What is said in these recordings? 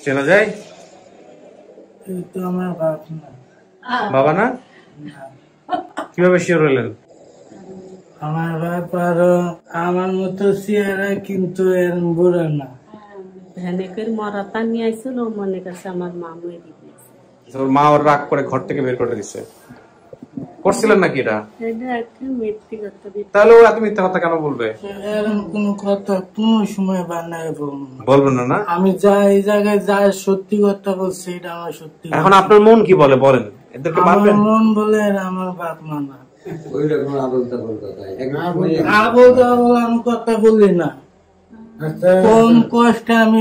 চেনা যায়? তো আমার বাপ না। বাবা না? কিভাবে শিওর হলেন? আমার বাপ আরো আমার মতো চেহারা, কিন্তু এর বুড়ো না। ভ্যানেকের মরাতা নিয়ে আইছিল, মনে করছে আমার মা মরে দিয়েছে। তোর মা ওর রাগ করে ঘর থেকে বের করে দিচ্ছে। করছিলেন নাকি এটা? এটা একটা মিথ্যে কথা। তাহলে ও এত মিথ্যা কথা কেন বলবে? এরকম কোনো কথা কোনো সময় বানায় বলবেন না না? আমি যা এই জায়গায় যা সত্যি কথা বলছি, এটা আমার সত্যি। এখন আপনার মন কি বলে বলেন? এদেরকে আমার মারবেন? মন বলে এরা আমার বাপ মা না। ওইরকম আবল তাবল কথা। আবল তাবল আমি কথা বলি না। কোন কষ্টে আমি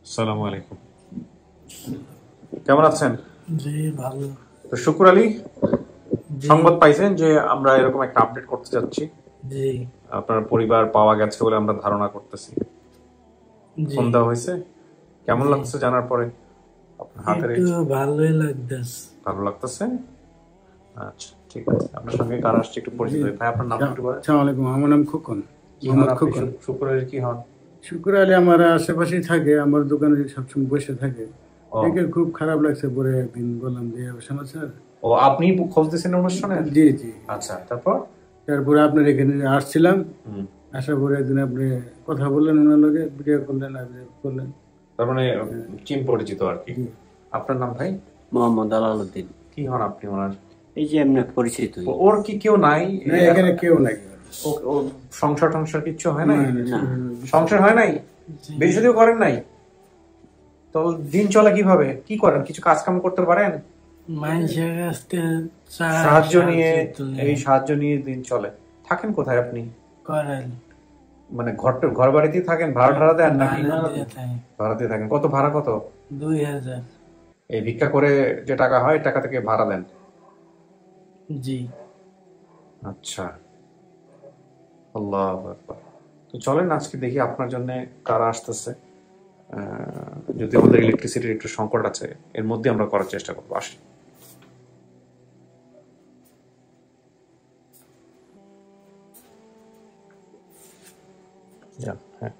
আসসালামু আলাইকুম, কেমন আছেন? জি ভালো। তো শুকুর আলী, সংবাদ পাইছেন যে আমরা এরকম একটা আপডেট করতে যাচ্ছি। জি আপনার পরিবার পাওয়া গেছে বলে আমরা ধারণা করতেছি। ফোন দেওয়া হয়েছে, কেমন লাগছে জানার পরে? আপনার হাতের একটু ভালোই লাগতেছে। ভালো লাগতেছে? আচ্ছা ঠিক আছে, আপনার সঙ্গে কার আসছে একটু পরিচিত হই। ভাই আপনার নাম একটু বলেন। আসসালামু আলাইকুম, আমার নাম খোকন, মোহাম্মদ খোকন। শুকুর আলী কি হন? শুক্র আলী আমার আশেপাশেই থাকে, আমার দোকানে সবসময় বসে থাকে। দেখে খুব খারাপ লাগছে, পরে একদিন বললাম যে সমাচার। ও আপনি খোঁজ দিয়েছেন অনুষ্ঠানে? জি জি। আচ্ছা, তারপর? তারপরে আপনার এখানে আসছিলাম, আসার পরে একদিন আপনি কথা বললেন, ওনার লগে ভিডিও করলেন, করলেন। তার মানে চিন পরিচিত আর কি। আপনার নাম ভাই? মোহাম্মদ আলাউদ্দিন। কি হন আপনি ওনার? এই যে এমনি পরিচিত। ওর কি কেউ নাই এখানে? কেউ নাই। ও সংসার টংসার কিচ্ছু হয় নাই? না, সংসার হয় নাই, বিয়ে শাদীও করেন নাই? তো দিন চলে কিভাবে? কি করেন? কিছু কাজ কাম করতে পারেন? মানুষের কাছ থেকে সাহায্য নিয়ে, এই সাহায্য নিয়ে দিন চলে। থাকেন কোথায় আপনি? করেন মানে ঘর বাড়িতেই থাকেন? ভাড়া দেন নাকি? ভাড়া দিয়ে থাকেন। কত ভাড়া? কত? 2000। এই ভিক্ষা করে যে টাকা হয়, টাকা থেকে ভাড়া দেন? জি। আচ্ছা, আল্লাহু আকবার। তো চলেন আজকে দেখি আপনার জন্য কারা আসতেছে। যদি আমাদের ইলেকট্রিসিটির একটু সংকট আছে, এর মধ্যে আমরা করার চেষ্টা করবো। আসেন। হ্যাঁ,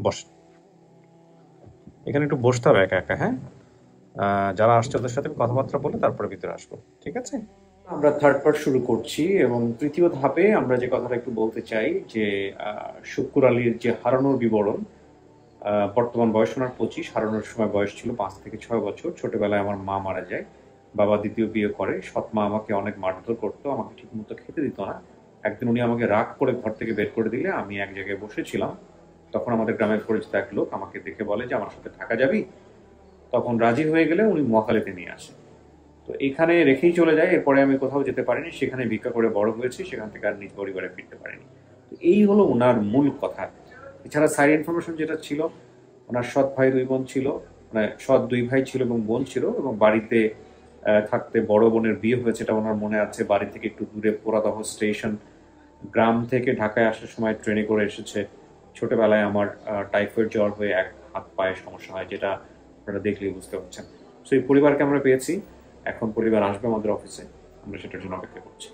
বসেন। এখানে একটু বসতে হবে একা একা। হ্যাঁ, যারা আসছে ওদের সাথে কথাবার্তা বলে তারপরে ভিতরে আসবো, ঠিক আছে? আমরা থার্ড পার্ট শুরু করছি এবং তৃতীয় ধাপে আমরা যে কথাটা একটু বলতে চাই যে শুকুর আলীর যে হারানোর বিবরণ। বর্তমান বয়স ওনার 25, হারানোর সময় বয়স ছিল 5 থেকে 6 বছর। ছোটবেলায় আমার মা মারা যায়, বাবা দ্বিতীয় বিয়ে করে। সৎ মা আমাকে অনেক মারধর করতো, আমাকে ঠিক মতো খেতে দিত না। একদিন উনি আমাকে রাগ করে ঘর থেকে বের করে দিলে আমি এক জায়গায় বসেছিলাম। তখন আমাদের গ্রামের পরিচিত এক লোক আমাকে দেখে বলে যে আমার সাথে থাকা যাবি? তখন রাজি হয়ে গেলে উনি মহাখালীতে নিয়ে আসেন। তো এখানে রেখেই চলে যায়। এরপরে আমি কোথাও যেতে পারিনি, সেখানে ভিক্ষা করে বড় হয়েছি, সেখান থেকে আর নিজ পরিবারে ফিরতে পারিনি। তো এই হলো ওনার মূল কথা। এছাড়া সাইড ইনফরমেশন যেটা ছিল, ওনার সৎ ভাই 2 বোন ছিল, মানে সৎ 2 ভাই ছিল এবং বোন ছিল, এবং বাড়িতে থাকতে বড় বোনের বিয়ে হয়েছে, এটা ওনার মনে আছে। বাড়ি থেকে একটু দূরে পোড়াদহ স্টেশন। গ্রাম থেকে ঢাকায় আসার সময় ট্রেনে করে এসেছে। ছোটবেলায় আমার টাইফয়েড জ্বর হয়ে এক হাত পায়ে সমস্যা হয়, যেটা আপনারা দেখলেই বুঝতে পারছেন। তো এই পরিবারকে আমরা পেয়েছি, এখন পরিবার আসবে আমাদের অফিসে, আমরা সেটার জন্য অপেক্ষা করছি।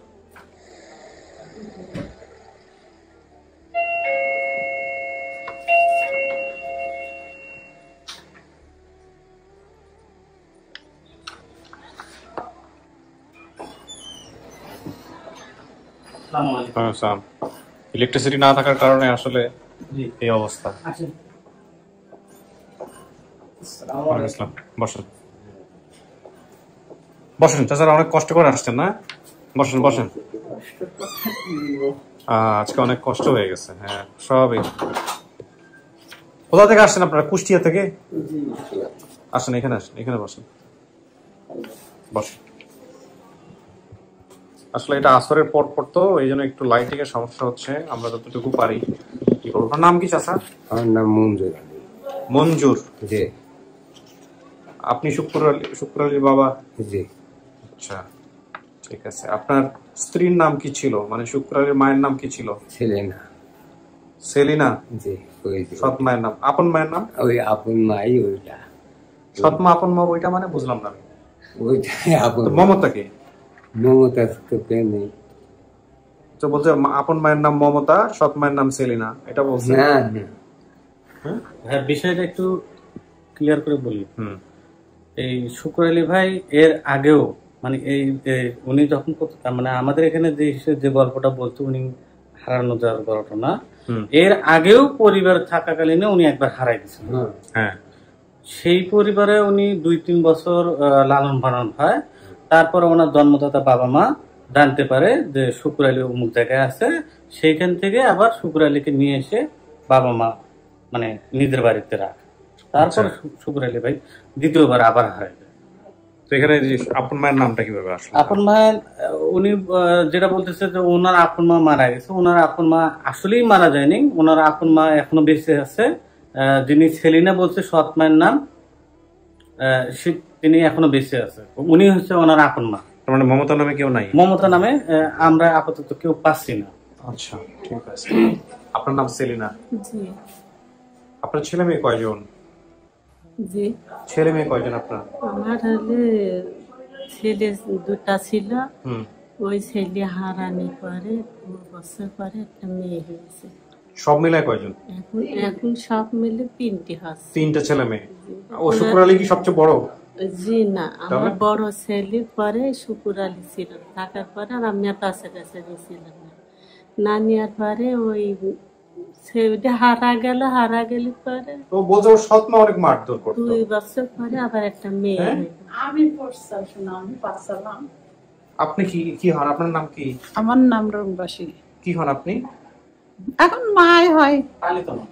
ইলেকট্রিসিটি না থাকার কারণে আসলে এই অবস্থা। বসেন বসেন, তাছাড়া অনেক কষ্ট করে আসছেন না? বসেন বসেন। আজকে অনেক কষ্ট হয়ে গেছে। হ্যাঁ, সবই। কোথা থেকে আসছেন আপনারা? কুষ্টিয়া থেকে? আসেন এখানে, আসেন এখানে বসেন, বসেন। আসলে এটা আসরের পর তো এই জন্য একটু লাইটিং এর সমস্যা হচ্ছে, আমরা যতটুকু পারি কি করবো। আপনার নাম কি চাচা? আমার নাম মঞ্জুর। মঞ্জুর? জি। আপনি শুকুর আলীর বাবা? জি। আচ্ছা ঠিক আছে। আপনার স্ত্রীর নাম কি ছিল? মানে শুকুর আলীর মায়ের নাম কি ছিল? সেলিনা। সেলিনা? জি। সৎ মায়ের নাম? আপন মায়ের নাম? ওই আপন মাই ওইটা। সৎ মা আপন মা ওইটা মানে বুঝলাম না। ওইটাই আপন। মমতা কে? মমতা তো কেউ নেই। তো বলছে আপন মায়ের নাম মমতা, সৎ মায়ের নাম সেলিনা, এটা বলছে। না না, হ্যাঁ, বিষয়টা একটু ক্লিয়ার করে বলি। হুম এই শুকুর আলী ভাই এর আগেও মানে উনি যখন মানে আমাদের এখানে যে গল্পটা বলতো, উনি হারানো যাওয়ার ঘটনা, এর আগেও পরিবার থাকাকালীন উনি একবার হারাই গেছেন। হ্যাঁ, সেই পরিবারে উনি 2-3 বছর লালন পালন হয়। তারপর ওনার জন্মদাতা বাবা মা জানতে পারে যে শুকুর আলী অমুক জায়গায় আছে, সেইখান থেকে আবার শুকুর আলীকে নিয়ে এসে বাবা মা মানে নিজের বাড়িতে রাখে। তারপর শুকুর আলী ভাই দ্বিতীয়বার আবার হারায় যায়। তো এখানে আপন মায়ের নামটা কিভাবে আসলো? আপন মা, উনি যেটা বলতেছে যে ওনার আপন মা মারা গেছে, ওনার আপন মা আসলেই মারা যায়নি, ওনার আপন মা এখনো বেঁচে আছে। যিনি সেলিনা বলছে সৎ মায়ের নাম, তিনি এখনো বেঁচে আছে, উনি হচ্ছে ওনার আপন মা। মানে মমতা নামে কেউ নাই? মমতা নামে আমরা আপাতত কেউ পাচ্ছি না। আচ্ছা, ঠিক আছে। আপনার নাম সেলিনা? জি আপনার ছেলে মেয়ে কয়জন? জি, ছেলে মেয়ে কয়জন আপনার? আমার হলে ছেলে 2টা ছিল। হুম, ওই ছেলে হারানি পরে 2 বছর পরে একটা মেয়ে হয়েছে। সব মিলায় কয়জন? এখন সব মিলে 3টি হচ্ছে। 3টা ছেলে মেয়ে। ও শুকুর আলী কি সবচেয়ে বড়? জি না, আমার বড় ছেলে পরে শুকুর আলী ছিল, থাকার পরে আর আমি আর কাছাকাছি গেছিলাম না নেওয়ার পরে ওই ছেলেটা হারা গেল পরে তো বলছে ওর সৎ মা অনেক মারধর করতো। 2 বছর পরে আবার একটা মেয়ে হলো। আমি পাঠশালাম। আপনি কি হন? আপনার নাম কি? আমার নাম রংবাসী। কি হন আপনি? এখন মাই হয়, পালিত মা।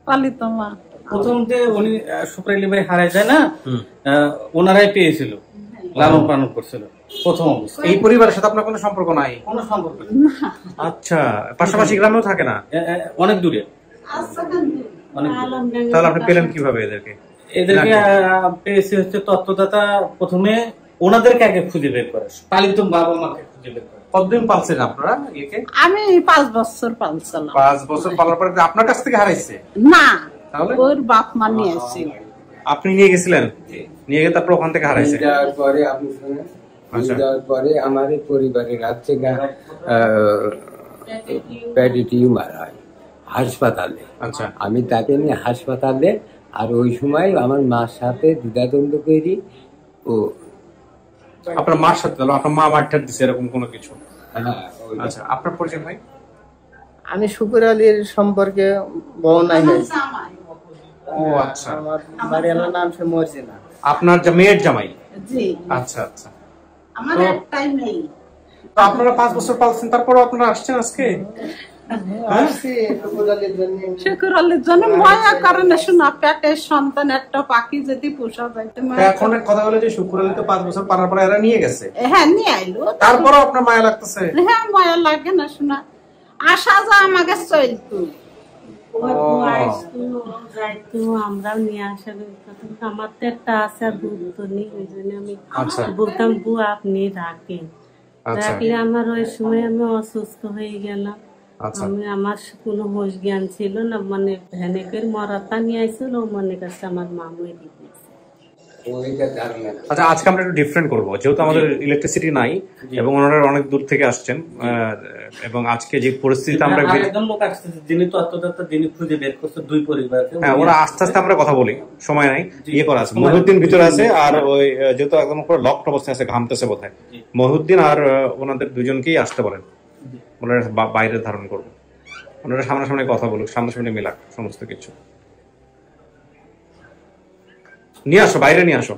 পালিত মা। প্রথম যে উনি শুকুর আলী ভাই হারায় যায় না, ওনারাই পেয়েছিল, লালন পালন করছিল প্রথম অবস্থা। এই পরিবারের সাথে আপনার কোনো সম্পর্ক নাই? কোনো সম্পর্ক নেই। আচ্ছা, পাশাপাশি গ্রামেও থাকে না? অনেক দূরে, অনেক দূরে। আলমডাঙ্গা তাহলে আপনি পেলেন কিভাবে এদেরকে? এদেরকে পেয়েছে হচ্ছে তত্ত্বদাতা প্রথমে ওনাদেরকে আগে খুঁজে বের করে, পালিত বাবা মাকে খুঁজে বের করে। কতদিন পালছেন আপনারা একে? আমি 5 বছর পালছিলাম। 5 বছর পালার পরে আপনার কাছ থেকে হারাইছে? না, তাহলে ওর বাপ মা নিয়ে আসছিল। আপনি নিয়ে গেছিলেন? নিয়ে গিয়ে তারপর ওখান থেকে হারাইছে? যাওয়ার পরে আপনি শুনেন, যাওয়ার পরে আমার এই পরিবারের হাত থেকে পেটে টিউমার হয় হাসপাতালে। আচ্ছা, আমি তাকে নিয়ে হাসপাতালে, আর ওই সময় আমার মার সাথে দ্বিধাদ্বন্দ্ব করি। ও আপনার মার সাথে? আপনার মা মারটার দিছে এরকম কোনো কিছু? হ্যাঁ, ওই আচ্ছা, আপনার পরিচয় ভাই? আমি শুকুর আলীর সম্পর্কে বউ নাই হয়েছে। ও আচ্ছা, আমার বাড়িওয়ালার নাম সে মর্জিনা। আপনার মেয়ের জামাই? জি, আচ্ছা আচ্ছা। আমার একটাই মেয়ে। তো আপনারা 5 বছর পালছেন, তারপরও আপনারা আসছেন আজকে? আসছি শুকুর আলীর জন্য। শুকুর আলীর জন্য মায়া কারণে শোনা, পেটের সন্তান একটা পাখি যদি পোষা যাইতে এখন কথা হলো যে শুকুর আলী তো 5 বছর পারার পরে এরা নিয়ে গেছে, হ্যাঁ নিয়ে আইলো। তারপরও আপনার মায়া লাগতেছে? হ্যাঁ, মায়া লাগে না শোনা, আসা যা আমাকে চলতো। আমরাও নিয়ে আসার কথা। আমার তো একটা আছে, আর দুধ তো নেই, ওই জন্য আমি আচ্ছা বলতাম বউ আপনি রাখেন। আচ্ছা রাখলে আমার ওই সময় আমি অসুস্থ হয়ে গেলাম। আচ্ছা। আমার কোনো হোশ জ্ঞান ছিল না, মানে ভ্যানেকের মরাতা নিয়ে আসছিল, ও মনে করছে আমার মামুই দিয়েছে। ওইটা ধারণা। আচ্ছা, আজকে আমরা একটু ডিফারেন্ট করবো, যেহেতু আমাদের ইলেকট্রিসিটি নাই এবং ওনারা অনেক দূর থেকে আসছেন, এবং আজকে যে পরিস্থিতিতে আমরা একজন লোক আসছে যিনি তত্ত্বদাতা, যিনি খুঁজে বের করছে 2 পরিবারকে। হ্যাঁ, ওরা আস্তে আস্তে আমরা কথা বলি, সময় নাই। ইয়ে করা আছে, মহিউদ্দিন ভিতরে আছে, আর ওই যেহেতু একদম পুরো লকড অবস্থায় আছে, ঘামতেছে বোধহয়, মহিউদ্দিন আর ওনাদের দুজনকেই আসতে বলেন, ওনারা বাইরে ধারণ করবো, ওনারা সামনাসামনি কথা বলুক, সামনাসামনি মিলাক সমস্ত কিছু। নিয়ে আসো, বাইরে নিয়ে আসো।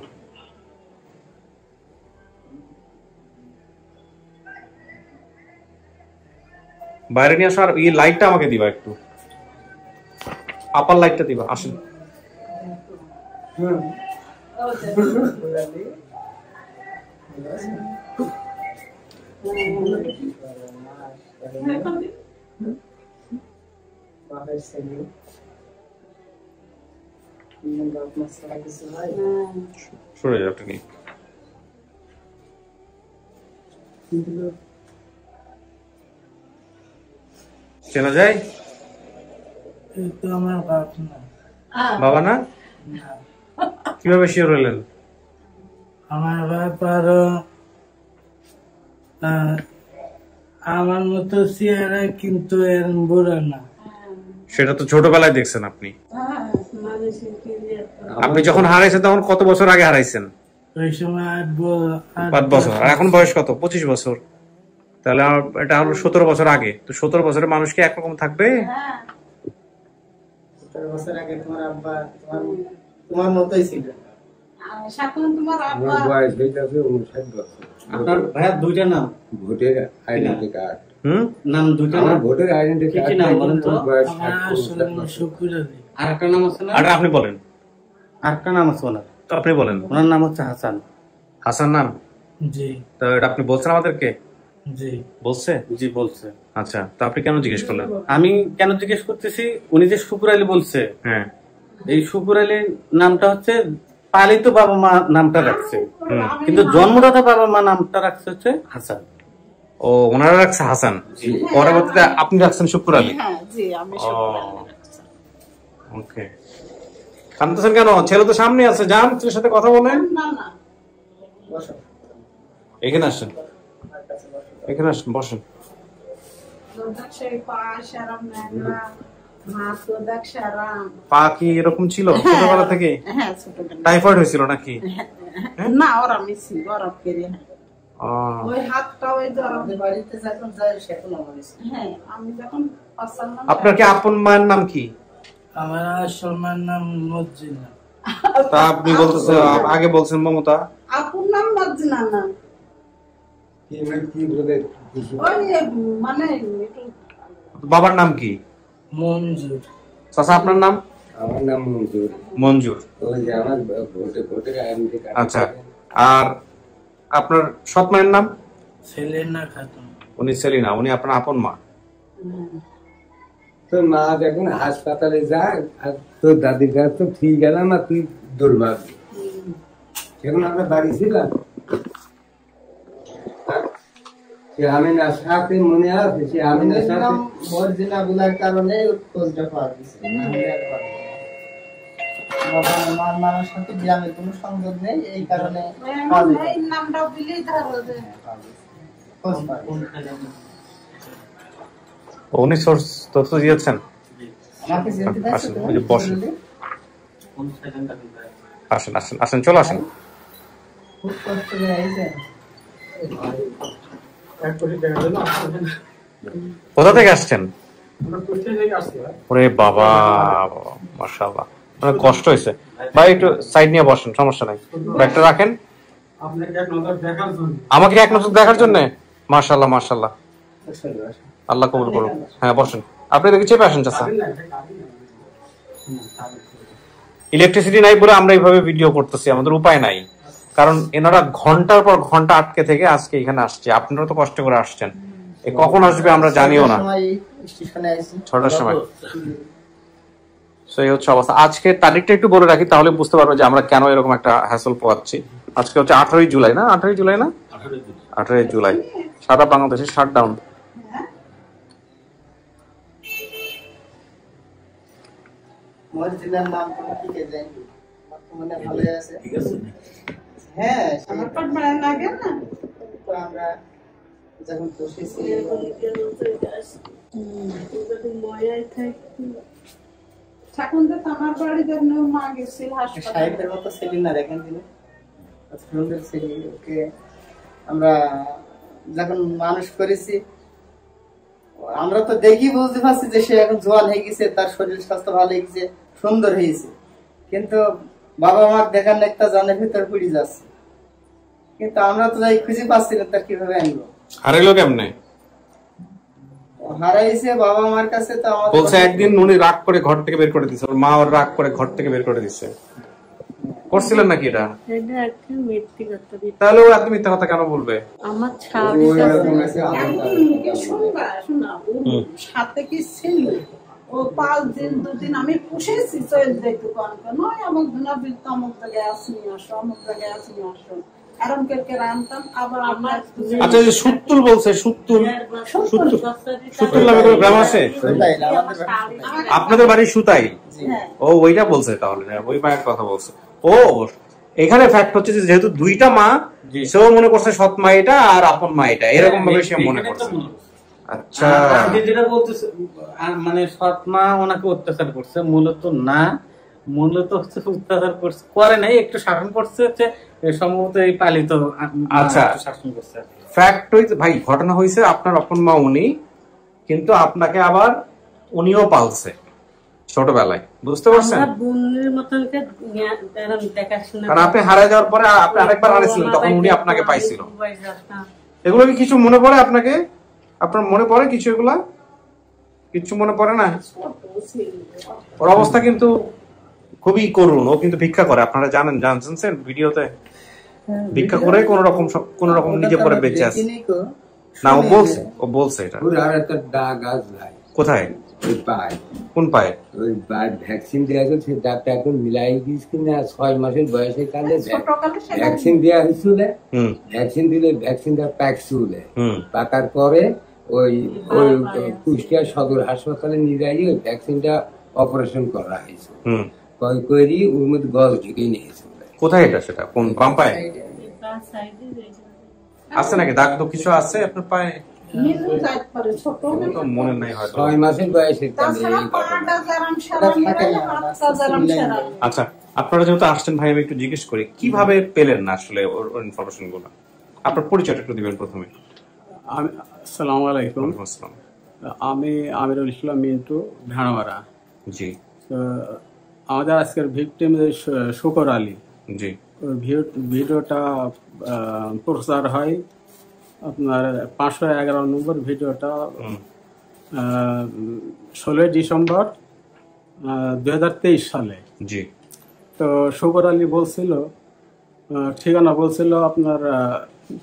বাইরে নিয়ে আসো, আর এই লাইটটা আমাকে দিবা একটু, আপার লাইটটা দিবা। আসেন। সরে যাও আপনি। চেনা যায়? এই তো আমার বাপ না। বাবা না? কিভাবে শিওর হলেন? আমার বাপ আরো আমার মতো চেহারা কিন্তু এর বুড়া না। সেটা তো ছোটবেলায় দেখছেন আপনি। আপনি যখন হারাইছেন তখন কত বছর আগে হারাইছেন? ওই সময় 5 বছর। আর এখন বয়স কত? 25 বছর। তাহলে এটা হলো 17 বছর আগে। তো 17 বছরের মানুষ কি একরকম থাকবে? 17 বছর আগে তোমার আব্বা তোমার মতোই ছিল। আমার বয়স হইতাছে 59 বছর। আপনার ভাইয়া দুইটা নাম? ভোটের আইডেন্টি কার্ড। নাম দুইটা নাম? ভোটের আইডেন্টি কার্ড। কি নাম বলেন তো? শুকুর আলী। আর একটা নাম আছে না? আর আপনি বলেন। আর একটা নাম আছে ওনার। তো আপনি বলেন। ওনার নাম হচ্ছে হাসান। হাসান নাম? জি। তো এটা আপনি বলছেন আমাদেরকে? জি। বলছে? জি বলছে। আচ্ছা, তো আপনি কেন জিজ্ঞেস করলেন? আমি কেন জিজ্ঞেস করতেছি, উনি যে শুকুর আলী বলছে, হ্যাঁ, এই শুকুর আলী নামটা হচ্ছে পালিত বাবা মা নামটা রাখছে, কিন্তু জন্মদাতা বাবা মা নামটা রাখছে হচ্ছে হাসান। ও, ওনারা রাখছে হাসান, পরবর্তীতে আপনি রাখছেন শুকুর আলী। ওকে, কাঁদতেছেন কেন? ছেলে তো সামনে আছে, যান ছেলের সাথে কথা বলেন। এখানে আসেন, এখানে আসেন, বসেন। পা কি এরকম ছিল ছোটবেলা থেকে? টাইফয়েড হয়েছিল নাকি? না, ওরম ছিল, ওরম করে ওই হাতটা ওই বাড়িতে যখন যাই সেখন হ্যাঁ, আমি যখন আপনার কি আপন মায়ের নাম কি? আমার আসল মায়ের নাম মজ্জিনা। তা আপনি বলতেছেন, আগে বলছেন মমতা। আপন নাম মজ্জিনা না, কি বলে ওই মানে বাবার নাম কি? মঞ্জুর। চাচা আপনার নাম? আমার নাম মঞ্জুর। মঞ্জুর। ওই যে আমার ভোটের আইডেন্টি কার্ড। আচ্ছা, আর আপনার সৎ মায়ের নাম? সেলিনা খাতুন। উনি সেলিনা, উনি আপনার আপন মা। তো মা যখন হাসপাতালে যায় আর তোর দাদির কাছে তো ঠিক গেলাম না, তুই দুর্ভাগ্য। যখন আমরা বাড়ি ছিলাম, আমিনার সাথে মনে আছে, সে আমিনার সাথে মর্জিনা বলার কারণে খোঁজটা পাওয়া গেছে। মার মারার সাথে গ্রামের কোনো সংযোগ নেই, এই কারণে নামটা দিলেই ধরো যে উনি সোর্স তথ্য দিয়েছেন। আমাকে যেতে দাও। আসেন, ওই যে বসেন, আসেন আসেন আসেন, চলে আসেন। খুব কষ্ট করে আইছে। কোথা থেকে আসছেন? ওরে বাবা, মাশাআল্লাহ, অনেক কষ্ট হয়েছে। ভাই একটু সাইড নিয়ে বসেন, সমস্যা নাই, ব্যাগটা রাখেন। আমাকে এক নজর দেখার জন্য? মাশাআল্লাহ মাশাআল্লাহ, আল্লাহ কবুল করুন। হ্যাঁ বসেন, আপনি দেখে চেপে আসেন। চাচা, ইলেকট্রিসিটি নাই বলে আমরা এইভাবে ভিডিও করতেছি, আমাদের উপায় নাই, কারণ এনারা ঘন্টার পর ঘন্টা আটকে থেকে আজকে এখানে আসছে। আপনারা তো কষ্ট করে আসছেন, কখন আসবে আমরা জানিও না। 6টার সময়। সেই হচ্ছে অবস্থা। আজকে তারিখটা একটু বলে রাখি, তাহলে বুঝতে পারবো যে আমরা কেন এরকম একটা হ্যাসল পোয়াচ্ছি। আজকে হচ্ছে 18 জুলাই না? 18 জুলাই না? 18 জুলাই। সারা বাংলাদেশে শাটডাউন। মর্জিনার নাম তো কি কে জানি, মানে ভালো আছে। হ্যাঁ, আমার পর মানে লাগে না, তো আমরা যখন বসেছি তখন তো আমার বাড়িতে মা গেছিল হাসপাতালে। সাহেবের মতো সেলিনা দেখেন দিল, সুন্দর ছেলে। ওকে আমরা যখন মানুষ করেছি, আমরা তো দেখি বুঝতে পারছি যে সে এখন জোয়ান হয়ে গেছে, তার শরীর স্বাস্থ্য ভালো হয়ে গেছে, সুন্দর হয়েছে, কিন্তু বাবা মার দেখার একটা জানের ভিতর পুড়ে যাচ্ছে। কিন্তু আমরা তো যাই খুঁজে পাচ্ছি না, তার কিভাবে আনবো? হারাইলো কেমনে? হারাইছে বাবা মার কাছে। তো আমাদের বলছে একদিন উনি রাগ করে ঘর থেকে বের করে দিচ্ছে, ওর মা ওর রাগ করে ঘর থেকে বের করে দিচ্ছে। করছিলেন নাকি এটা? তাহলে ও এত মিথ্যা কথা কেন বলবে? আমার সাথে কি ছিল, ও 5 দিন 2 দিন আমি পুষেছি, চল দেখতে কোন নয় আমার দুনা বিল অমুক জায়গায় আসনি, আসো অমুক জায়গায় আসনি, আসো আরাম কে রান্তাম। আবার আমার আচ্ছা, যে সুত্তুল বলছে, সুত্তুল সুত্তুল নামে কোনো গ্রাম আছে আপনাদের বাড়ি? সুতাই? ও ওইটা বলছে, তাহলে ওই মায়ের কথা বলছে। ও এখানে ফ্যাক্ট হচ্ছে যে যেহেতু দুইটা মা, সেও মনে করছে সৎ মা এটা আর আপন মা এটা, এরকম ভাবে সে মনে করছে। আচ্ছা, যেটা বলতেছে মানে সৎ মা ওনাকে অত্যাচার করছে, মূলত না, মূলত হচ্ছে অত্যাচার করছে করে নাই, একটু শাসন করছে, হচ্ছে সম্ভবত এই পালিত। আচ্ছা, শাসন করছে। ফ্যাক্ট হইছে ভাই, ঘটনা হইছে আপনার আপন মা উনি, কিন্তু আপনাকে আবার উনিও পালছে ছোটবেলায়, বুঝতে পারছেন? কারণ আপনি হারিয়ে যাওয়ার পরে আপনি আরেকবার হারিয়েছিলেন, তখন উনি আপনাকে পাইছিল। এগুলো কি কিছু মনে পড়ে আপনাকে? আপনার মনে পড়ে কিছু? এগুলা কিছু মনে পড়ে না? ওর অবস্থা কিন্তু খুবই করুণ, ও কিন্তু ভিক্ষা করে, আপনারা জানেন, জানছেন ভিডিওতে, ভিক্ষা করে কোন রকম নিজে পরে বেঁচে আছে। না, ও বলছে এটা। কোথায়? কোন পায়ে? ওই ভ্যাকসিন দেওয়া হয়েছিল, সে দাঁতটা এখন মিলাই দিয়েছি না, 6 মাসের বয়সে কালে ভ্যাকসিন দেওয়া হয়েছিল। ভ্যাকসিন দিলে ভ্যাকসিনটা প্যাকছিল, পাকার পরে ওই কুষ্টিয়া সদর হাসপাতালে নিয়ে যাই ওই ভ্যাকসিনটা অপারেশন করা হয়েছে, করি ওর মধ্যে গজ ঢুকে নিয়েছে। কোথায় এটা? সেটা কোন বাম পায়ে আছে নাকি দাগ? তো কিছু আছে আপনার পায়ে? মনে নাই হয়তো। 6 মাসের বয়সে। আচ্ছা, আপনারা যেহেতু আসছেন ভাই, আমি একটু জিজ্ঞেস করি কিভাবে পেলেন না আসলে ওর ইনফরমেশন গুলো? আপনার পরিচয়টা একটু দিবেন প্রথমে। আসসালামু আলাইকুম। আমি আমিরুল ইসলাম মিন্টু, ভাড়ামারা। জি। আমাদের আজকের ভিকটিম শুকর আলী। জি। ভিডিওটা প্রচার হয় আপনার 511 নম্বর ভিডিওটা 16 ডিসেম্বর 2023 সালে। জি। তো শুকর আলী বলছিল, ঠিকানা বলছিল আপনার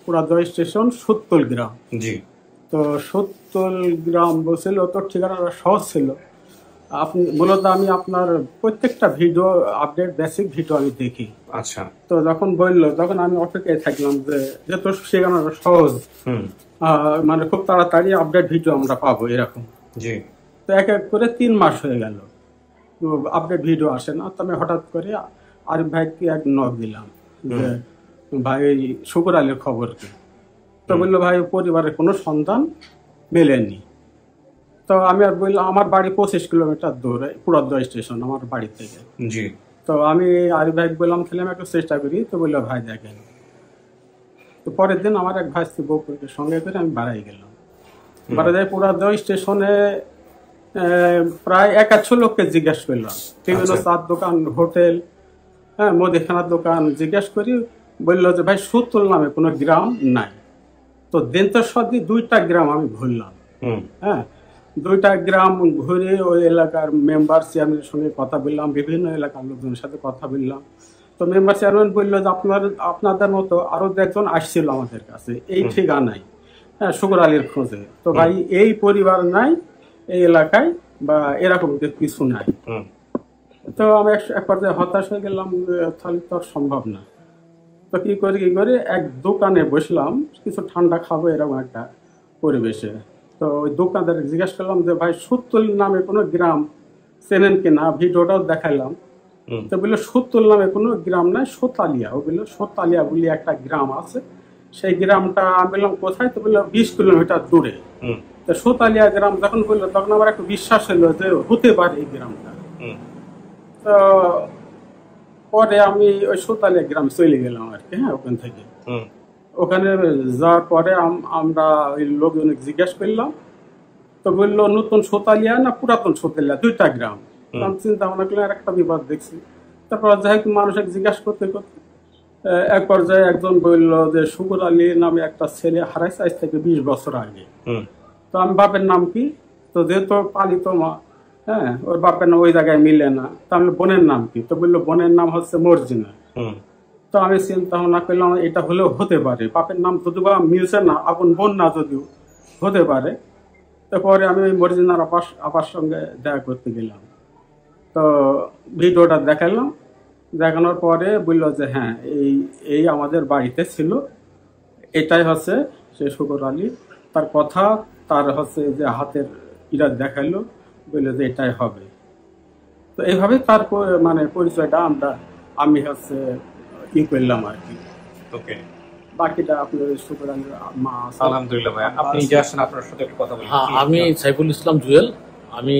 পুরাদয় স্টেশন সুত্তল গ্রাম। জি। তো সুত্তল গ্রাম বলছিল, তো ঠিকানাটা সহজ ছিল। আপনি মূলত আমি আপনার প্রত্যেকটা ভিডিও আপডেট, বেসিক ভিডিও আমি দেখি। আচ্ছা। তো যখন বললো তখন আমি অপেক্ষায় থাকলাম যে যেহেতু ঠিকানাটা সহজ, মানে খুব তাড়াতাড়ি আপডেট ভিডিও আমরা পাবো এরকম। জি। তো এক এক করে 3 মাস হয়ে গেল, আপডেট ভিডিও আসে না। তো আমি হঠাৎ করে আরিফ ভাইকে এক নক দিলাম যে ভাই শুকর আলীর খবর কি? তো বললো ভাই পরিবারের কোনো সন্ধান মেলেনি। তো আমি আর বললাম আমার বাড়ি 25 কিলোমিটার দূরে, পুরাদয় স্টেশন আমার বাড়ি থেকে। জি। তো আমি আরিফ ভাই বললাম তাহলে আমি একটু চেষ্টা করি। তো বললো ভাই দেখেন। তো পরের দিন আমার এক ভাই বউকে সঙ্গে করে আমি বাড়াই গেলাম। বাড়াই পুরাদয় স্টেশনে প্রায় 100 লোককে জিজ্ঞাসা করলাম, বিভিন্ন চার দোকান, হোটেল, হ্যাঁ, মুদিখানার দোকান জিজ্ঞাসা করি। বললো যে ভাই সুতুল নামে কোনো গ্রাম নাই। তো দিন তো সত্যি 2টা গ্রাম আমি ঘুরলাম। হ্যাঁ, 2টা গ্রাম ঘুরে ওই এলাকার মেম্বার চেয়ারম্যানের সঙ্গে কথা বললাম, বিভিন্ন এলাকার লোকজনের সাথে কথা বললাম। তো মেম্বার চেয়ারম্যান বললো যে আপনাদের মতো আরো 2 জন আসছিল আমাদের কাছে এই ঠিকানায়, হ্যাঁ, শুকর আলীর খোঁজে। তো ভাই এই পরিবার নাই এই এলাকায়, বা এরকম কিছু নাই। তো আমি এক পর্যায়ে হতাশ হয়ে গেলাম, তাহলে তো সম্ভব না। তো কি করে এক দোকানে বসলাম, কিছু ঠান্ডা খাবো এরকম একটা পরিবেশে। তো ওই দোকানদার জিজ্ঞাসা করলাম যে ভাই সুত্তুল নামে কোনো গ্রাম চেনেন কিনা? ভিডিওটাও দেখাইলাম। তো বললো সুত্তুল নামে কোনো গ্রাম নাই, সোতালিয়া। ও বললো সোতালিয়া বলে একটা গ্রাম আছে, সেই গ্রামটা। আমি বললাম কোথায়? তো বললো 20 কিলোমিটার দূরে। তো সোতালিয়া গ্রাম যখন বললো তখন আমার একটু বিশ্বাস হলো যে হতে পারে এই গ্রামটা। তো পরে আমি ওই সোতালিয়া গ্রাম চলে গেলাম আর কি। হ্যাঁ, ওখান থেকে ওখানে যাওয়ার পরে আমরা ওই লোকজন জিজ্ঞাসা করলাম। তো বললো নতুন সোতালিয়া না পুরাতন সোতালিয়া, 2টা গ্রাম। চিন্তা ভাবনা করলে আর একটা বিপদ দেখছি। তারপর যাই হোক মানুষের জিজ্ঞাসা করতে করতে এক পর্যায়ে একজন বললো যে শুকর আলী নামে একটা ছেলে হারাইছে আজ থেকে 20 বছর আগে। তো আমি বাপের নাম কি? তো যেহেতু পালিত মা, হ্যাঁ, ওর বাপের নাম ওই জায়গায় মিলে না। তো আমি বোনের নাম কি? তো বললো বোনের নাম হচ্ছে মর্জিনা। তো আমি চিন্তা ভাবনা করলাম এটা হলেও হতে পারে, বাপের নাম যদি বা মিলছে না, আপন বোন না যদিও হতে পারে। তারপরে আমি ওই মর্জিনার আপার সঙ্গে দেখা করতে গেলাম। তো ভিডিওটা দেখালাম, দেখানোর পরে বললো যে হ্যাঁ এই আমাদের বাড়িতে ছিল, এটাই হচ্ছে সে শুকর আলী। তার কথা, তার হচ্ছে যে হাতের ইরা দেখাইলো, বললো যে এটাই হবে। তো এইভাবে তার মানে পরিচয়টা আমি হচ্ছে ই করলাম আর কি। ওকে, বাকিটা আপনার শুকর মা আছে। আলহামদুলিল্লাহ ভাই, আপনি যে আসছেন আপনার সাথে একটু কথা বলি। হ্যাঁ, আমি সাইফুল ইসলাম জুয়েল, আমি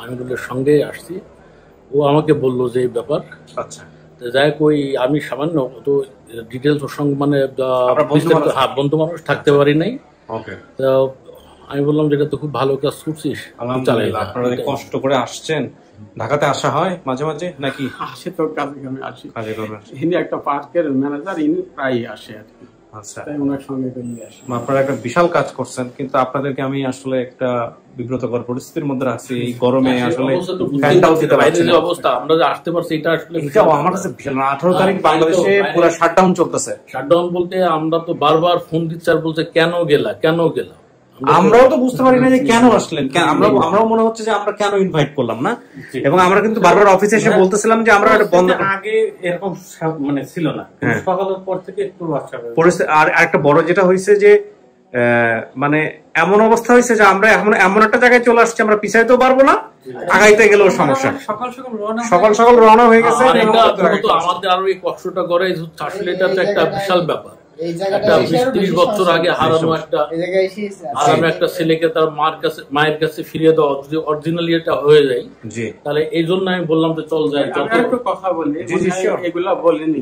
আমিনুলের সঙ্গে আসছি। ও আমাকে বললো যে এই ব্যাপার। আচ্ছা, যাই হোক, ওই আমি সামান্য তো ডিটেলস ওর সঙ্গে মানে বন্ধু মানুষ থাকতে পারি নাই। ওকে, তো আমি বললাম যেটা তো খুব ভালো কাজ করছিস, আলহামদুলিল্লাহ। আপনারা কষ্ট করে আসছেন, ঢাকাতে আসা হয় মাঝে মাঝে নাকি? আসে তো, কাজে কামে আসি। কাজে করবেন, ইনি একটা পার্কের ম্যানেজার, ইনি প্রায় আসে আর কি। আচ্ছা, তাই ওনার সঙ্গে নিয়ে আসি। আপনারা একটা বিশাল কাজ করছেন, কিন্তু আপনাদেরকে আমি আসলে একটা বিব্রতকর পরিস্থিতির মধ্যে আছি। এই গরমে আসলে ফ্যানটাও দিতে পারছি না। অবস্থা আমরা যে আসতে পারছি এটা আসলে এটাও আমার কাছে বিশাল। 18 তারিখ বাংলাদেশে পুরো শাটডাউন চলতেছে। শাটডাউন বলতে আমরা তো বারবার ফোন দিচ্ছি আর বলছে কেন গেলা কেন গেলা। আমরাও তো বুঝতে পারি না যে কেন আসলেন। আমরাও মনে হচ্ছে যে আমরা কেন ইনভাইট করলাম না। এবং আমরা কিন্তু বারবার অফিসে এসে বলতেছিলাম যে আমরা এটা বন্ধ। আগে এরকম মানে ছিল না, সকালের পর থেকে একটু পরিস্থিতি। আর একটা বড় যেটা হয়েছে যে মানে এমন অবস্থা হয়েছে যে আমরা এখন এমন একটা জায়গায় চলে আসছি, আমরা পিছাইতেও পারবো না, আগাইতে গেলেও সমস্যা। সকাল সকাল রওনা হয়ে গেছে। আমাদের আরো এই কষ্টটা করে আসলে এটা তো একটা বিশাল ব্যাপার। 30 বছর আগে হারানো একটা ছেলেকে তার মায়ের কাছে ফিরিয়ে দেওয়া, যদি অরিজিনালি এটা হয়ে যায়, তাহলে এই জন্য আমি বললাম যে চল যাই। একটু কথা বলি, এগুলা বলিনি।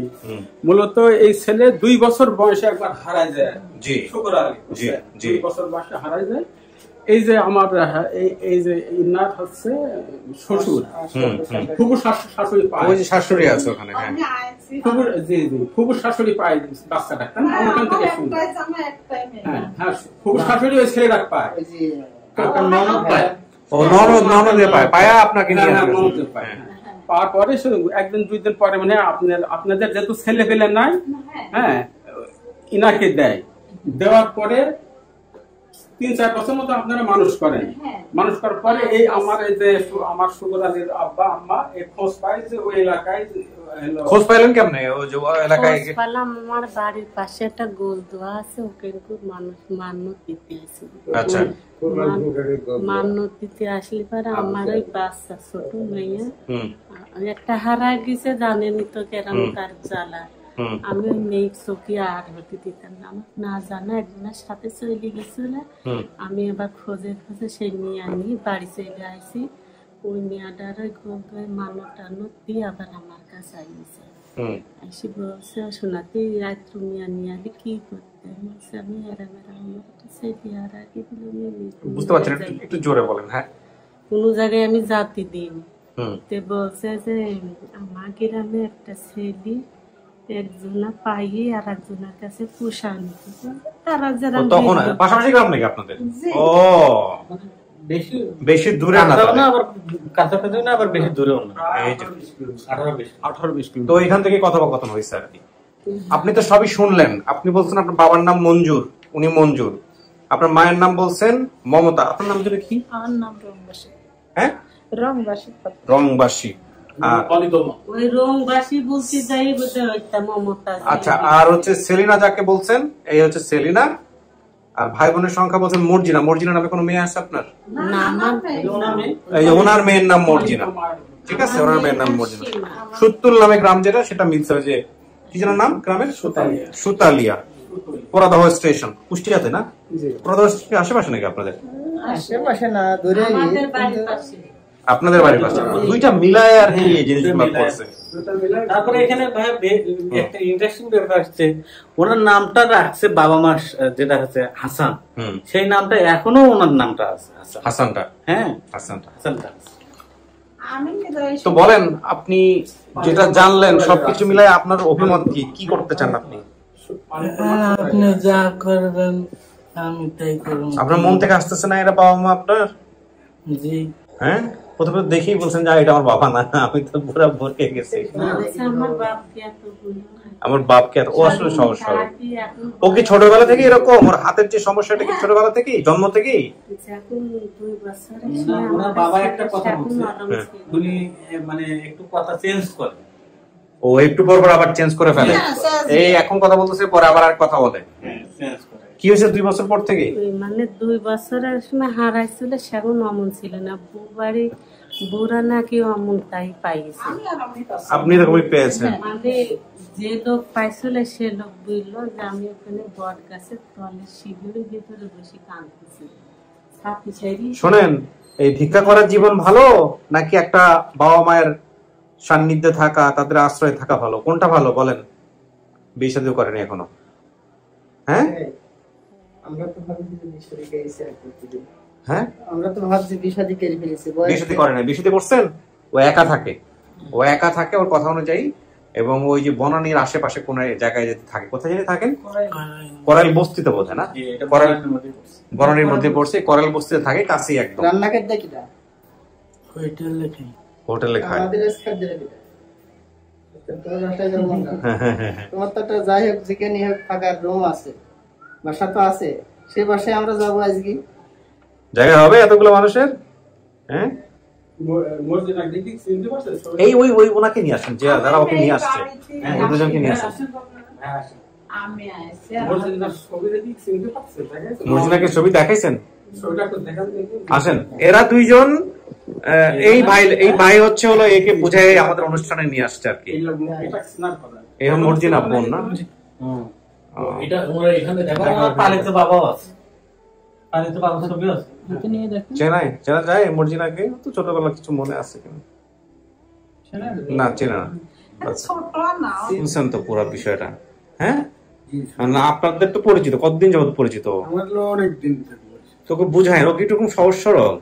মূলত এই ছেলে 2 বছর বয়সে একবার হারায় যায়। জি, শুকর আলী 2 বছর বয়সে হারায় যায়। এই যে আমার এই যে ইনার হচ্ছে শ্বশুর, ফুফু শাশুড়ি পায়, ওই যে শাশুড়ি আছে ওখানে। হ্যাঁ, ফুফু শাশুড়ি পায় বাচ্চাটা, ওখান থেকে শুনি। হ্যাঁ, ফুফু শাশুড়ি ওই ছেলেটা পায়, ননদ পায়। ও ননদ পায়, পায়া আপনাকে নিয়ে পায়। পাওয়ার পরে একদিন 2 দিন পরে মানে আপনাদের যেহেতু ছেলে পেলে নাই, হ্যাঁ, ইনাকে দেয়। দেওয়ার পরে 3-4 বছর মতো আপনারা মানুষ করেন। মানুষ করার পরে এই আমার এই যে আমার শুকর আলীর আব্বা আম্মা এই খোঁজ পায় যে ওই এলাকায়। খোঁজ পাইলেন কেমনে? ওই যে এলাকায় পেলাম, আমার বাড়ির পাশে একটা গোলদোয়া আছে, ওকে মানুষ মান্যত দিতে আসে। আচ্ছা, মান্যত দিতে আসলে পরে আমার ওই বাচ্চা ছোট মেয়ে একটা হারা গেছে, জানেনি তো কেরাম তার জ্বালা। আমি ওই মেয়ের চোখে আর হতে দিতাম না, আমার না জানা একজনের সাথে চলে গেছিল। আমি এবার খোঁজে খোঁজে সেই মেয়ে নিয়ে বাড়ি চলে আসি। ওই মেয়েটার ওই গোল মানো টানো দিয়ে আবার আমার কাছে আইছে। এসে বলছে, শোনাতে রাত্র মেয়া নিয়ে আলি কি করতে? বলছে আমি বুঝতে পারছেন, একটু জোরে বলেন। হ্যাঁ, কোনো জায়গায় আমি জাতি দিইনি। তে বলছে যে আমার গ্রামে একটা ছেলে একজনা পাইয়ে আর একজনের কাছে পোষা নিতে, তারা যারা তখন পাশাপাশি গ্রাম নাকি আপনাদের? ও, বেশি দূরে না, আবার কাছাকাছি না, আবার বেশি দূরেও না। 18-20 কিলোমিটার। তো এখান থেকে কথোপকথন হয়েছে আর কি। আপনি তো সবই শুনলেন। আপনি বলছেন আপনার বাবার নাম মঞ্জুর, উনি মঞ্জুর। আপনার মায়ের নাম বলছেন মমতা। আপনার নাম যেটা কি? আমার নাম রংবাসী। হ্যাঁ, রংবাসী। রংবাসী। ওই রংবাসী বলতে যাই বলতে মমতা। আচ্ছা, আর হচ্ছে সেলিনা যাকে বলছেন, এই হচ্ছে সেলিনা। আর ভাই বোনের সংখ্যা বলছেন মর্জিনা। মর্জিনা নামে কোনো মেয়ে আছে আপনার? এই যে ওনার মেয়ের নাম মর্জিনা। ঠিক আছে, ওনার মেয়ের নাম মর্জিনা। সুতুল নামে গ্রাম যেটা, সেটা মিলছে ওই যে কি যেন নাম গ্রামের? সুতালিয়া, পোড়াদহ স্টেশন, কুষ্টিয়াতে না? পোড়াদহ স্টেশন আশেপাশে নাকি আপনাদের? আশেপাশে না, দূরে। আপনাদের বাড়ির পাশে। দুইটা মিলায় আর কি এই জিনিসগুলো করছে। তারপরে এখানে ভাই একটা ইন্টারেস্টিং ব্যাপার আসছে, ওনার নামটা রাখছে বাবা মা যেটা হচ্ছে হাসান, সেই নামটা এখনো ওনার নামটা আছে হাসানটা। হ্যাঁ, হাসানটা। তো বলেন, আপনি যেটা জানলেন সবকিছু মিলায় আপনার অভিমত কি? কি করতে চান আপনি? আপনি যা করবেন আমি তাই করব। আপনার মন থেকে আসতেছে না এটা বাবা মা আপনার? জি। হ্যাঁ, প্রথমে দেখেই বলছেন যে এটা আমার বাবা না, আমি তো পুরো ভরকে গেছি। আমার বাপকে এত, ও আসলে সহজ সরল। ও কি ছোটবেলা থেকে এরকম? ওর হাতের যে সমস্যাটা কি ছোটবেলা থেকেই, জন্ম থেকেই? বাবা একটা কথা বলছে, উনি মানে একটু কথা চেঞ্জ করে, ও একটু পর পর আবার চেঞ্জ করে ফেলে। এই এখন কথা বলতেছে, পরে আবার আর কথা বলে। কি হয়েছে 2 বছর পর থেকে? মানে 2 বছরের সময় হারাইছিল, সেখন অমন ছিল না। বাড়ি বুড়া নাকি অমন তাই পাইছে। আপনি এরকমই পেয়েছেন? মানে যে লোক পাইছিল সে লোক বললো যে আমি ওখানে বট গাছের তলে শিবিরের ভিতরে বসে কাঁদতেছি। শোনেন, এই ভিক্ষা করার জীবন ভালো নাকি একটা বাবা মায়ের সান্নিধ্যে থাকা, তাদের আশ্রয় থাকা ভালো? কোনটা ভালো বলেন? বিয়ে শাদী করেনি এখনো? হ্যাঁ, আমরা তো ভাবছি যে বিয়ে শাদী করেছি। হ্যাঁ, আমরা তো ভাবছি বিয়ে শাদী করে ফেলেছি। বিয়ে শাদী করে না, বিয়ে শাদী করছেন? ও একা থাকে, ও একা থাকে ওর কথা অনুযায়ী। এবং ওই যে বনানীর আশেপাশে কোন জায়গায় যদি থাকে, কোথায় জানি থাকেন, করাইল বস্তিতে বোধহয় না, বনানীর মধ্যে পড়ছে, করাইল বস্তিতে থাকে, কাছেই একদম। রান্না করতে কিটা হোটেলে খায়। আমাদের এসকার জেলে কিটা তোর রাস্তায় যাবো না। তোমার তো একটা যাই হোক যেখানে হোক থাকার রুম আছে, বাসা তো আছে, সেই বাসায় আমরা যাবো আজকে। জায়গা হবে এতগুলো মানুষের? হ্যাঁ, এই ওই ওই ওনাকে নিয়ে আসেন, যে যারা ওকে নিয়ে আসছে, হ্যাঁ, দুজনকে নিয়ে আসেন। মর্জিনাকে ছবি দেখাইছেন? আসেন, এরা দুইজন, এই ভাই হচ্ছে হলো একে বুঝাই আমাদের অনুষ্ঠানে নিয়ে আসছে আর কি। এই মর্জিনা বোন না? পালিত বাবাও আছে, পালিত বাবা ছবি আছে। চেনা যায় মর্জিনাকে? তো ছোটবেলা কিছু মনে আছে কিনা না, চেনা না। শুনছেন তো পুরো বিষয়টা? হ্যাঁ, না আপনাদের তো পরিচিত, কতদিন যাবত পরিচিত? অনেকদিন। তোকে বুঝায়, ও কি একটু সহজ সরল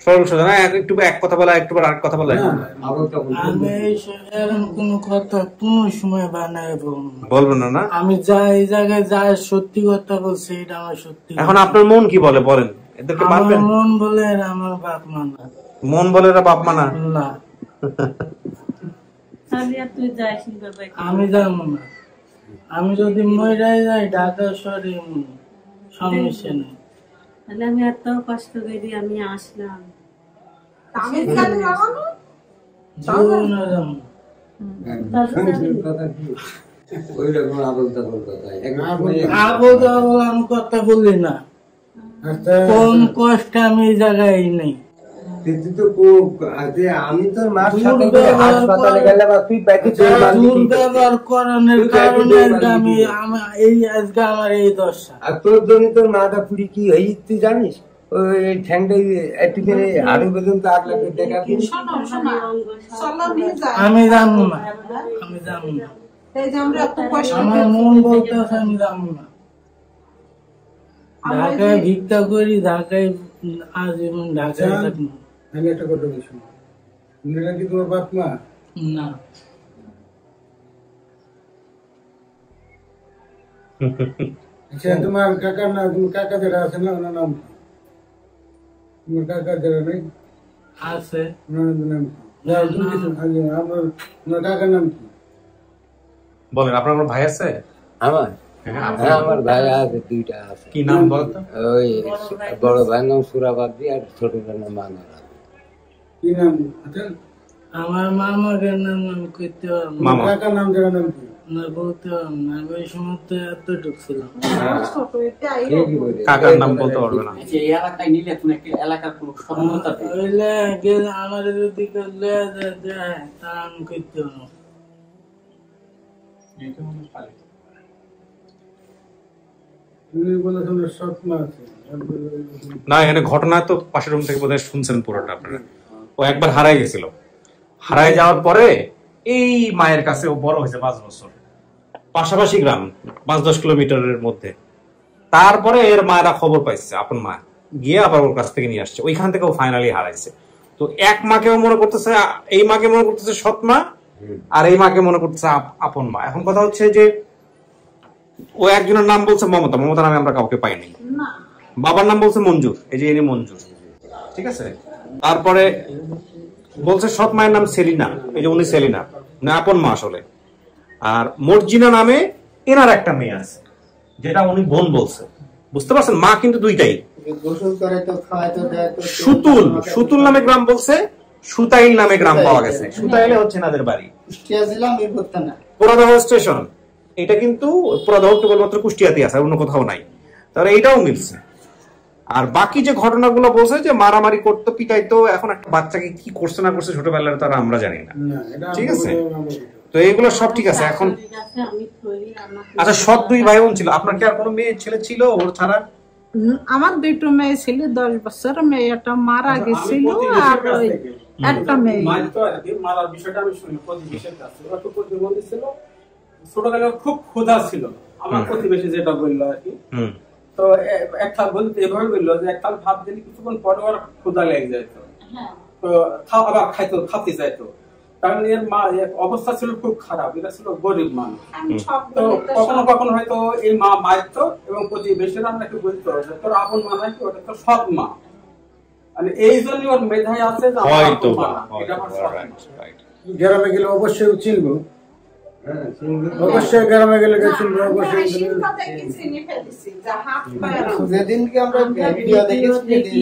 সরল সোজা না? একটু এক কথা বলা, একটু আরেক কথা বলা। আমি কোনো কথা কোনো সময় বানায় বলবো না? না, আমি যাই জায়গায় যাই সত্যি কথা বলছি, এটা আমার সত্যি। এখন আপনার মন কি বলে বলেন? এদেরকে মারবেন? মন বলে আমার বাপ মা না। মন বলে এরা বাপ মা না? না, আমি যাবো না। আমি যদি মরে যাই ঢাকা শহরে সমস্যা নেই। তাহলে আমি এত কষ্ট করি আমি আসলাম। আমি কথা বললি না, কোন কষ্ট আমি এই জায়গায় নেই। আমি তোর মার সাথে হাসপাতালে গেলে বা তুই ব্যবহার করানোর কারণে আমি এই আজকে আমার এই দশা। আর তোর জন্য তোর মাটা পুরি কি হই তুই জানিস? ওই ঠ্যাংটা একটু করে আরো পর্যন্ত আগ লাগে দেখা দিন। আমি জানবো না, আমি জানবো না, আমার মন বলতে আমি জানবো না। ঢাকায় ভিক্ষা করি, ঢাকায় আজীবন ঢাকায় থাকবো। আমি একটা কথা বলছি, মেয়েরা কি তোমার বাপ মা? না। আচ্ছা, তোমার কাকার নাম, তোমার কাকা যারা আছে না, ওনার নাম কি? তোমার কাকা যারা নেই আছে, ওনার নাম কি? আপনার কাকার নাম কি বলেন? আপনার কোনো ভাই আছে? আমার আমার ভাই আছে, দুইটা আছে। কি নাম বলতো? ওই বড় ভাইয়ের নাম সুরাবাদী আর ছোট ভাইয়ের নাম মাঙ্গা। কি নাম? আমার মামাকে নাম আমি কইতে পারবো। কাকার নাম যারা নাম কি? না, বলতে পারবো না, আমি ওই সময় তো এতটুক ছিলাম। কাকার নাম বলতে পারবে না? আমার যদি তা আমি কইতে পারবো না। এখানে ঘটনা তো পাশের রুম থেকে বোধহয় শুনছেন পুরোটা আপনারা। ও একবার হারাই গেছিল, হারাই যাওয়ার পরে এই মায়ের কাছে ও বড় হয়েছে 5 বছর, পাশাপাশি গ্রাম 5-10 কিলোমিটারের মধ্যে। তারপরে এর মায়েরা খবর পাইছে, আপন মা গিয়ে আবার ওর কাছ থেকে নিয়ে আসছে। ওইখান থেকে ও ফাইনালি হারাইছে। তো এক মাকেও মনে করতেছে, এই মাকে মনে করতেছে সৎ মা, আর এই মাকে মনে করতেছে আপন মা। এখন কথা হচ্ছে যে ও একজনের নাম বলছে মমতা, মমতা নামে আমরা কাউকে পাইনি। বাবার নাম বলছে মঞ্জুর, এই যে ইনি মঞ্জুর, ঠিক আছে। তারপরে বলছে সৎ মায়ের নাম সেলিনা, এই যে উনি সেলিনা, না আপন মা আসলে। আর মর্জিনা নামে এনার একটা মেয়ে আছে, যেটা উনি বোন বলছে। বুঝতে পারছেন? মা কিন্তু দুইটাই। সুতুল, সুতুল নামে গ্রাম বলছে, সুতাইল নামে গ্রাম পাওয়া গেছে। সুতাইলে হচ্ছে এনাদের বাড়ি, পোড়াদহ স্টেশন। এটা কিন্তু পোড়াদহ কেবলমাত্র কুষ্টিয়াতে আছে, অন্য কোথাও নাই। তাহলে এইটাও মিলছে। আর বাকি যে ঘটনাগুলো বলছে যে মারামারি করতো, পিটাইতো, এখন একটা বাচ্চাকে কি করছে না করছে ছোটবেলায় তারা আমরা জানি না, ঠিক আছে? তো এইগুলো সব ঠিক আছে। এখন আচ্ছা, সৎ 2 ভাই বোন ছিল, আপনার কি আর কোনো মেয়ে ছেলে ছিল ওর ছাড়া? আমার 2টো মেয়ে ছিল, 10 বছর, মেয়েটা মারা গেছিল, আর একটা মেয়ে। মারার বিষয়টা আমি শুনি প্রতিবেশীর কাছে, ওরা তো প্রতিবন্ধী ছিল, ছোটবেলায় খুব ক্ষুধা ছিল, আমার প্রতিবেশী যেটা বললো আর কি। তো একটা বলতে এভাবে বললো যে একটা ভাত দিলে কিছুক্ষণ পরে ওর ক্ষুধা লেগে যেত, তো আবার খাতে যাইতো, কারণ এর মা অবস্থা ছিল খুব খারাপ, এটা ছিল গরিব মানুষ। তো কখনো কখনো হয়তো এই মা মারতো এবং প্রতিবেশীরা আপনাকে বলতো যে তোর আপন মা নাকি, ওটা তো সৎ মা, মানে এই জন্য ওর মেধায় আছে যে আমার আপন মা, এটা আমার সৎ মা। গ্রামে গেলে অবশ্যই চিনবো, অবশ্যই গ্রামে গেলে চিনবো, অবশ্যই যেদিনকে আমরা ভিডিও দেখেছি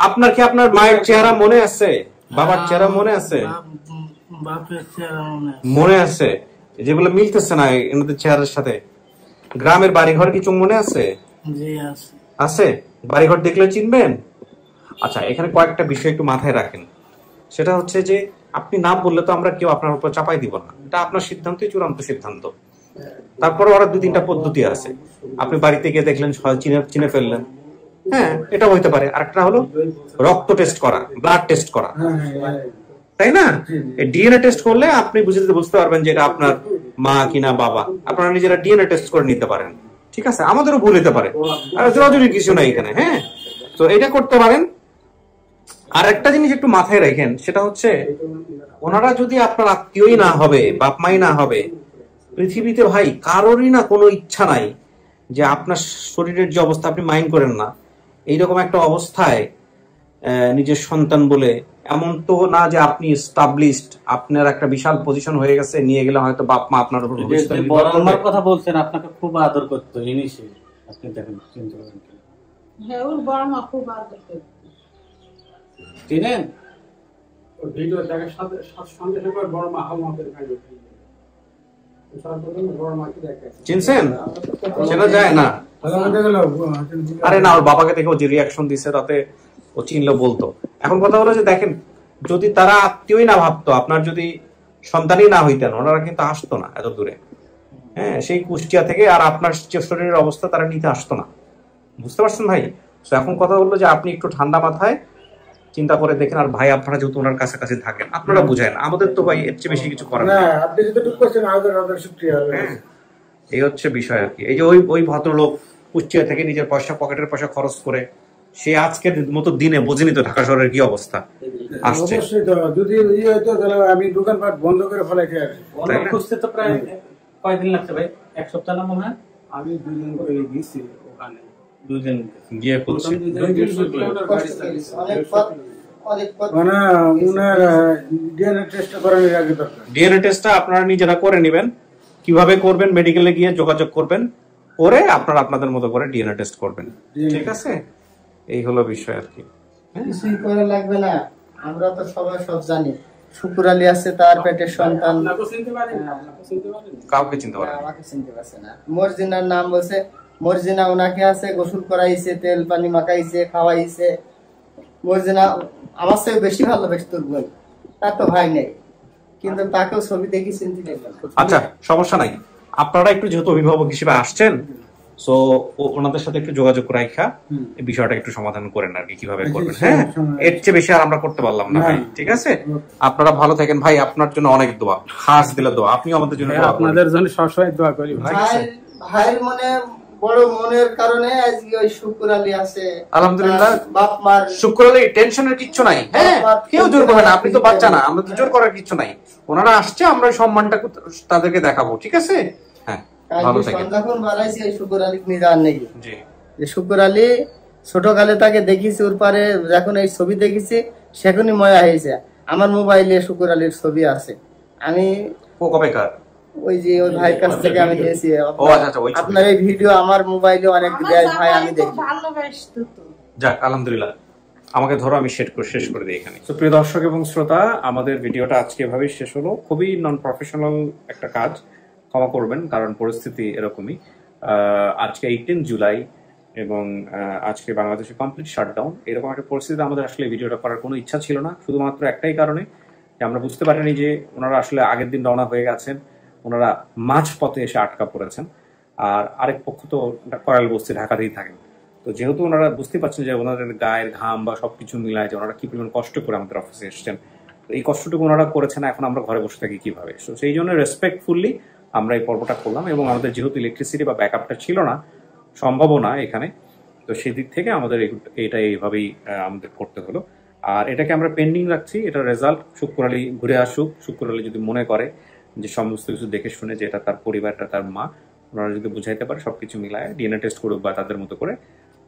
আপনার কি আপনার মায়ের চেহারা মনে আছে, বাবার চেহারা মনে আছে? মনে আছে, যেগুলো মিলতেছে না এনাদের চেহারার সাথে। গ্রামের বাড়িঘর কিছু মনে আছে? আছে, বাড়িঘর দেখলে চিনবেন। আচ্ছা, এখানে কয়েকটা বিষয় একটু মাথায় রাখেন। সেটা হচ্ছে যে আপনি নাম বললে তো আমরা কেউ আপনার উপর চাপাই দিব না, এটা আপনার সিদ্ধান্তই চূড়ান্ত সিদ্ধান্ত। তারপরে ওরা 2-3টা পদ্ধতি আছে, আপনি বাড়িতে গিয়ে দেখলেন চিনে ফেললেন, হ্যাঁ এটা হইতে পারে। আরেকটা হলো রক্ত টেস্ট করা, ব্লাড টেস্ট করা, তাই না? ডিএনএ টেস্ট করলে আপনি বুঝতে পারবেন যে এটা আপনার মা কিনা বাবা। আপনারা নিজেরা ডিএনএ টেস্ট করে নিতে পারেন, ঠিক আছে? আমাদেরও ভুল হতে পারে, আর জোরাজুরি কিছু নাই এখানে, হ্যাঁ? তো এটা করতে পারেন। আর একটা জিনিস একটু মাথায় রাখেন, সেটা হচ্ছে ওনারা যদি আপনার আত্মীয়ই না হবে, বাপ মাই না হবে, পৃথিবীতে ভাই কারোরই না কোনো ইচ্ছা নাই যে আপনার শরীরের যে অবস্থা আপনি মাইন্ড করেন না, এইরকম একটা অবস্থায় নিজের সন্তান বলে, এমন তো না যে আপনি এস্টাবলিশড, আপনার একটা বিশাল পজিশন হয়ে গেছে, নিয়ে গেলে হয়তো বাপ মা আপনার উপর কথা বলছেন, আপনাকে খুব আদর করতো, আপনি দেখেন, চিন্তা করেন, হ্যাঁ ওর বড় মা খুব আদর করতো, চিনেন? ভিডিও দেখার সাথে সঙ্গে সঙ্গে বড় মা হালমাদের ভিডিও চিনছেন? চেনা যায় না? আরে না, ওর বাবাকে দেখে ও যে রিয়াকশন দিচ্ছে তাতে ও চিনলে বলতো। এখন কথা হলো যে দেখেন, যদি তারা আত্মীয়ই না ভাবতো, আপনার যদি সন্তানই না হইতেন, ওনারা কিন্তু আসতো না এত দূরে, হ্যাঁ, সেই কুষ্টিয়া থেকে। আর আপনার শরীরের অবস্থা তারা নিতে আসতো না, বুঝতে পারছেন ভাই? তো এখন কথা হলো যে আপনি একটু ঠান্ডা মাথায় চিন্তা করে দেখেন। আর ভাই আপনারা যেহেতু ওনার কাছাকাছি থাকেন, আপনারা বুঝেন, আমাদের তো ভাই এর চেয়ে বেশি কিছু করার না। এই হচ্ছে বিষয় আর কি। এই যে ওই ভদ্রলোক কুষ্টিয়া থেকে নিজের পকেটের পয়সা খরচ করে সে আজকের মতো দিনে বোঝেনি তো ঢাকা শহরের কি অবস্থা আসছে। যদি আমি দোকানপাট বন্ধ করে ফেলাইতে খুঁজতে তো প্রায় কয়দিন লাগছে ভাই? 1 সপ্তাহ না মনে হয়? আমি 2 দিন করে গেছি ওখানে, 2 দিন গিয়ে করছি। ডিএনএ টেস্টটা আপনারা নিজেরা করে নেবেন। কিভাবে করবেন? মেডিকেলে গিয়ে যোগাযোগ করবেন, করে আপনারা আপনাদের মতো করে ডিএনএ টেস্ট করবেন, ঠিক আছে? এই হলো বিষয় আর কি। কিছুই করা লাগবে না, আমরা তো সবাই সব জানি। শুকুর আলী আছে, তার পেটের সন্তান, কাউকে চিনতে পারে, আমাকে চিনতে পারছে না। মর্জিনার নাম বলছে, মর্জিনা ওনাকে আছে, গোসল করাইছে, তেল পানি মাখাইছে, খাওয়াইছে। মর্জিনা আমার চেয়ে বেশি ভালোবাসে তোর বোন, তার তো ভাই নেই, কিন্তু তাকেও ছবি দেখি চিনতে পারলাম। আচ্ছা, সমস্যা নাই। আপনারা একটু যেহেতু অভিভাবক হিসেবে আসছেন, সো ওনাদের সাথে একটু যোগাযোগ রাখা এই বিষয়টা একটু সমাধান করেন আর কি, কিভাবে করবেন। হ্যাঁ, এর চেয়ে বেশি আর আমরা করতে পারলাম না ভাই, ঠিক আছে? আপনারা ভালো থাকেন ভাই, আপনার জন্য অনেক দোয়া, খাস দিলে দোয়া, আপনিও আমাদের জন্য দোয়া করবেন। আপনাদের জন্য সবসময় দোয়া করি ভাই। ভাইয়ের মনে বড় মনের কারণে আজকে ওই শুকুর আলী আছে, আলহামদুলিল্লাহ। বাপ মার শুকুর আলী, টেনশনের কিচ্ছু নাই, হ্যাঁ, কেউ জোর করবে না, আপনি তো বাচ্চা না, আমরা তো জোর করার কিছু নাই। ওনারা আসছে, আমরা সম্মানটা তাদেরকে দেখাবো, ঠিক আছে? হ্যাঁ, যখন বাড়াইছি এই শুকুর আলী নিজান নেই, শুকুর আলী ছোটকালে তাকে দেখিছি, ওর পারে যখন এই ছবি দেখেছি সেখানে ময়া হয়েছে। আমার মোবাইলে শুকুর আলীর ছবি আছে, আমি ওই যে ওই ভাইয়ের কাছ থেকে আমি নিয়েছি। আপনার এই ভিডিও আমার মোবাইলে অনেক দেয় ভাই, আমি দেখি। যাক, আলহামদুলিল্লাহ। আমাকে ধরো, আমি শেষ করে দিই এখানে। তো প্রিয় দর্শক এবং শ্রোতা, আমাদের ভিডিওটা আজকে এভাবেই শেষ হলো। খুবই নন প্রফেশনাল একটা কাজ, ক্ষমা করবেন, কারণ পরিস্থিতি এরকমই। আজকে 18 জুলাই এবং আজকে বাংলাদেশে কমপ্লিট শাটডাউন। এরকম একটা পরিস্থিতিতে আমাদের আসলে ভিডিওটা করার কোনো ইচ্ছা ছিল না, শুধুমাত্র একটাই কারণে যে আমরা বুঝতে পারিনি যে ওনারা আসলে আগের দিন রওনা হয়ে গেছেন, ওনারা মাঝ পথে এসে আটকা পড়েছেন। আর আরেক পক্ষ তো করাল বস্তি ঢাকাতেই থাকেন। তো যেহেতু ওনারা বুঝতে পারছেন যে ওনাদের গায়ের ঘাম বা সবকিছু মিলায় যে ওনারা কি পরিমাণ কষ্ট করে আমাদের অফিসে এসছেন, তো এই কষ্টটুকু ওনারা করেছেন, এখন আমরা ঘরে বসে থাকি কিভাবে। সো সেই জন্য রেসপেক্টফুলি আমরা এই পর্বটা করলাম। এবং আমাদের যেহেতু ইলেকট্রিসিটি বা ব্যাকআপটা ছিল না, সম্ভবও না এখানে, তো সেই দিক থেকে আমাদের এটা এইভাবেই আমাদের করতে হলো। আর এটাকে আমরা পেন্ডিং রাখছি, এটা রেজাল্ট শুক্র আলী ঘুরে আসুক। শুক্র আলী যদি মনে করে যে সমস্ত কিছু দেখে শুনে যে এটা তার পরিবারটা, তার মা, ওনারা যদি বুঝাইতে পারে সবকিছু মিলায় ডিএনএ টেস্ট করুক বা তাদের মতো করে,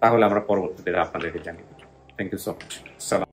তাহলে আমরা পরবর্তীতে আপনাদেরকে জানিয়ে দেবো। Thank you so much. সালাম।